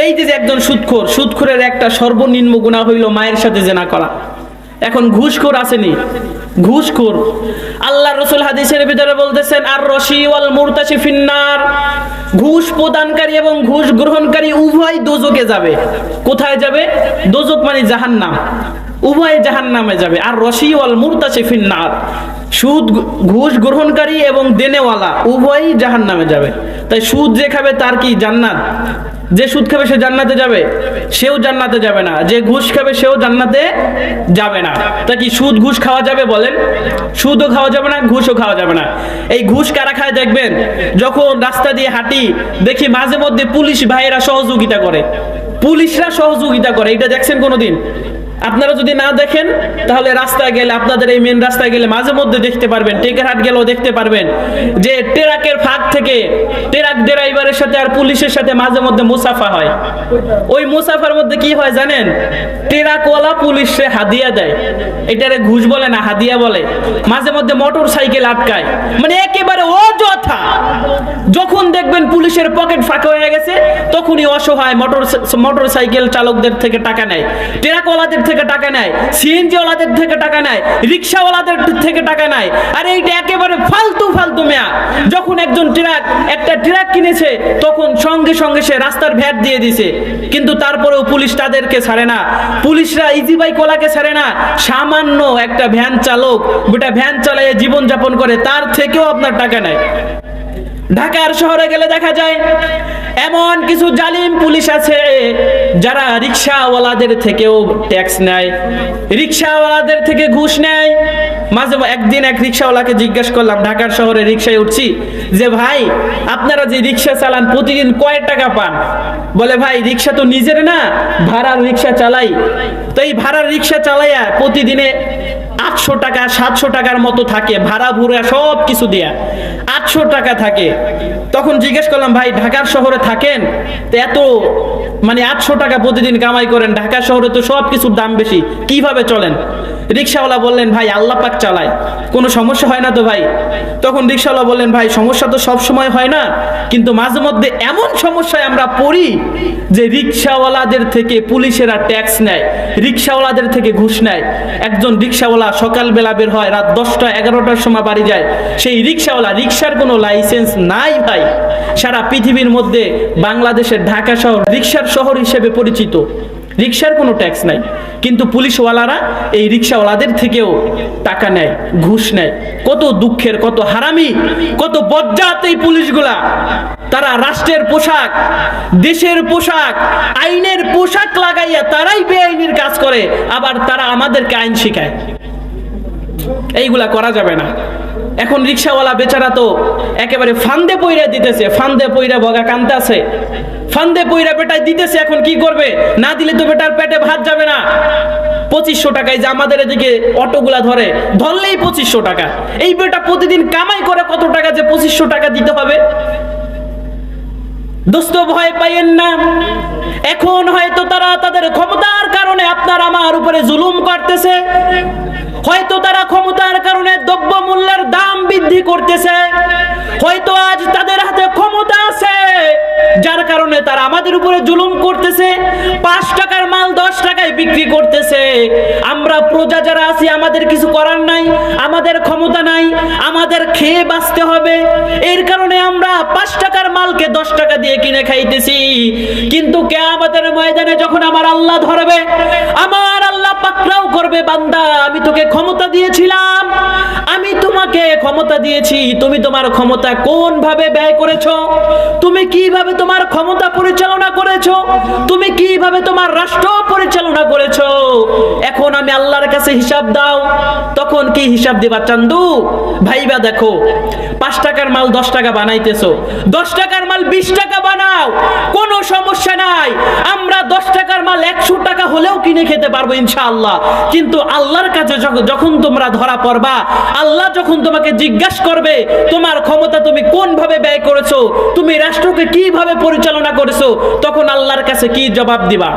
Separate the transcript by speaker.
Speaker 1: এই যে একজন সুদখোর, সুদখোরের একটা সর্বনিম্ন গুনাহ হইল মায়ের সাথে জিনা করা। এখন ঘুষখোর আসেনি, ঘুষখোর, আল্লাহ রাসূল হাদিসের ভিতরে বলতেছেন আর রশি ওয়াল মুরতাশি ফিন্নার, ঘুষ প্রদানকারী এবং ঘুষ গ্রহণকারী উভয় দোজখে যাবে। কোথায় যাবে? দোজখ মানে জাহান্নাম, উভয় জাহান্নামে যাবে। আর রশি ওয়াল মুরতাশি ফিন্নার, সুদ ঘুষ গ্রহণকারী এবং দেনেওয়ালা উভয়ই জাহান্নামে যাবে। তাই সুদ যে খাবে তার কি জান্নাত? যে সুদ খাবে সে জান্নাতে যাবে? সেও জান্নাতে যাবে না। যে ঘুষ খাবে সেও জান্নাতে যাবে না। তা কি সুদ ঘুষ খাওয়া যাবে? বলেন, সুদও খাওয়া যাবে না, ঘুষও খাওয়া যাবে না। এই ঘুষ কারা খায় দেখবেন, যখন রাস্তা দিয়ে হাঁটি দেখি মাঝে মধ্যে পুলিশ ভাইয়েরা সহযোগিতা করে, পুলিশরা সহযোগিতা করে। এটা দেখছেন কোনোদিন? আপনারা যদি না দেখেন তাহলে রাস্তায় গেলে, আপনাদের এই মেন রাস্তায় গেলে মাঝে মধ্যে দেখতে পারবেন, টেকারহাট গেলেও দেখতে পারবেন যে ট্রাকের ফাঁক থেকে ট্রাক ড্রাইভারের সাথে আর পুলিশের সাথে মাঝে মধ্যে মুসাফা হয়। ওই মুসাফার মধ্যে কি হয় জানেন? ট্রাকওয়ালা পুলিশে হাদিয়া দেয়, এটারে ঘুষ বলে না, হাদিয়া বলে। মাঝে মধ্যে মোটর সাইকেল আটকায়, মানে একেবারে অযথা। যখন দেখবেন পুলিশের পকেট ফাঁকা হয়ে গেছে তখনই অসহায় মোটর সাইকেল চালকদের থেকে টাকা নেয়, ট্রাকওয়ালাদের থেকে টাকা নেয়, সিএনজি ওয়ালাদের থেকে টাকা নেয়, রিক্সাওয়ালাদের থেকে টাকা নেয়। আর এইটা একেবারে ফালতু ফালতু মেয়া। যখন একজন একটা ট্রাক কিনেছে তখন সঙ্গে সঙ্গে সে রাস্তার ভ্যাট দিয়ে দিছে, কিন্তু তারপরেও পুলিশ তাদেরকে ছাড়ে না, পুলিশরা ইজি বাইক ওয়ালাকে ছাড়ে না। সামান্য একটা ভ্যান চালক গোটা ভ্যান চালায় জীবন যাপন করে, তার থেকেও আপনার টাকা নেয়। ঢাকার শহরে গেলে দেখা যায় এমন কিছু জালিম পুলিশ আছে যারা রিক্সাওয়ালাদের থেকেও ট্যাক্স নেয়, রিক্সাওয়ালাদের থেকে ঘুষ নেয়। মাঝে একদিন এক রিক্সাওয়ালাকে জিজ্ঞেস করলাম, ঢাকার শহরে রিক্সায় উঠছি, যে ভাই আপনারা যে রিক্সা চালান প্রতিদিন কয় টাকা পান? বলে ভাই রিক্সা তো নিজের না, ভাড়ার রিক্সা চালাই। তো এই ভাড়ার রিক্সা চালাইয়া প্রতিদিনে 800 টাকা 700 টাকার মতো থাকে, ভাড়া ভুড়া সব কিছু দিয়া 800 টাকা থাকে। তখন জিজ্ঞেস করলাম, ভাই ঢাকার শহরে থাকেন তো এত মানে 800 টাকা প্রতিদিন কামাই করেন, ঢাকা শহরে তো সব কিছুর দাম বেশি, কিভাবে চলেন? রিক্সাওয়ালা বললেন, ভাই আল্লাহ পাক চালায়, কোনো সমস্যা হয় না তো ভাই? তখন রিক্সাওয়ালা বললেন, ভাই সমস্যা তো সব সময় হয় না, কিন্তু মাঝে মধ্যে এমন সমস্যায় আমরা পড়ি যে রিক্সাওয়ালাদের থেকে পুলিশেরা ট্যাক্স নেয়, রিক্সাওয়ালাদের থেকে ঘুষ নেয়। একজন রিক্সাওয়ালা সকালবেলা বের হয়, রাত 10টা 11টার সময় বাড়ি যায়। সেই রিক্সাওয়ালা, রিক্সার কোনো লাইসেন্স নাই ভাই। সারা পৃথিবীর মধ্যে বাংলাদেশের ঢাকা শহর রিক্সার শহর হিসেবে পরিচিত, রিক্সার কোনো ট্যাক্স নাই, কিন্তু পুলিশওয়ালারা এই রিক্সাওয়ালাদের থেকেও টাকা নেয়, ঘুষ নেয়। কত দুঃখের, কত হারামি, কত বজ্জাত এই পুলিশগুলা। তারা রাষ্ট্রের পোশাক, দেশের পোশাক, আইনের পোশাক লাগাইয়া তারাই বেআইনের কাজ করে, আবার তারা আমাদেরকে আইন শিখায়। এইগুলা করা যাবে না। এখন রিক্সাওয়ালা বেচারা তো একেবারে ফান্দে পইরা দিতেছে, ফান্দে পইরা বগা কান্তাছে, ফান্দে পইরা বেটায় দিতেছে। এখন কি করবে? না দিলে তো বেটার পেটে ভাত যাবে না। 2500 টাকায় যে আমাদের এদিকে অটোগুলা ধরে, ধরলেই 2500 টাকা। এই বেটা প্রতিদিন কামাই করে কত টাকা যে 2500 টাকা দিতে হবে? দোস্ত ভয় পাইয়েন না। এখন হয়তো তারা তাদের ক্ষমতার কারণে আপনার আমার উপরে জুলুম করতেছে, হয়তো তারা ক্ষমতার কারণে দ্রব্য মূল্যের দাম বৃদ্ধি করতেছে, হয়তো আজ তাদের হাতে ক্ষমতা আছে যার কারণে তারা আমাদের উপরে জুলুম করতেছে। 5 টাকার মাল 10 টাকায় বিক্রি করতেছে। আমরা প্রজা যারা আছি আমাদের কিছু করার নাই, আমাদের ক্ষমতা নাই, আমাদের খেয়ে বাঁচতে হবে। এর কারণে আমরা 5 টাকার মালকে 10 টাকা দিয়ে কিনে খাইতেছি। কিন্তু কিয়ামতের ময়দানে যখন আমার আল্লাহ ধরবে, আমার আল্লাহ পাকড়াও করবে, বান্দা আমি তোকে ক্ষমতা দিয়েছিলাম, আমি তোমাকে ক্ষমতা দিয়েছি, তুমি তোমার ক্ষমতা কোন ভাবে ব্যয় করেছো? তুমি কিভাবে তোমার ক্ষমতা পরিচালনা করেছো? তুমি কিভাবে তোমার রাষ্ট্র পরিচালনা করেছো? এখন আমি আল্লাহর কাছে হিসাব দাও। তখন কি হিসাব দিবা? চান্দু ভাইবা দেখো, 5 টাকার মাল 10 টাকা বানাইতেছো, 10 টাকার মাল 20 টাকা বানাও, কোনো সমস্যা নাই। আমরা 10 টাকার মাল 100 টাকা হলেও কিনে খেতে পারবো ইনশাআল্লাহ। কিন্তু আল্লাহর কাছে যখন তোমরা ধরা পড়বা, আল্লাহ যখন তোমাকে জিজ্ঞাসা করবে তোমার ক্ষমতা তুমি কোন ভাবে ব্যয় করেছো, তুমি রাষ্ট্রকে কিভাবে পরিচালনা করেছো, তখন আল্লাহর কাছে কি জবাব দিবা?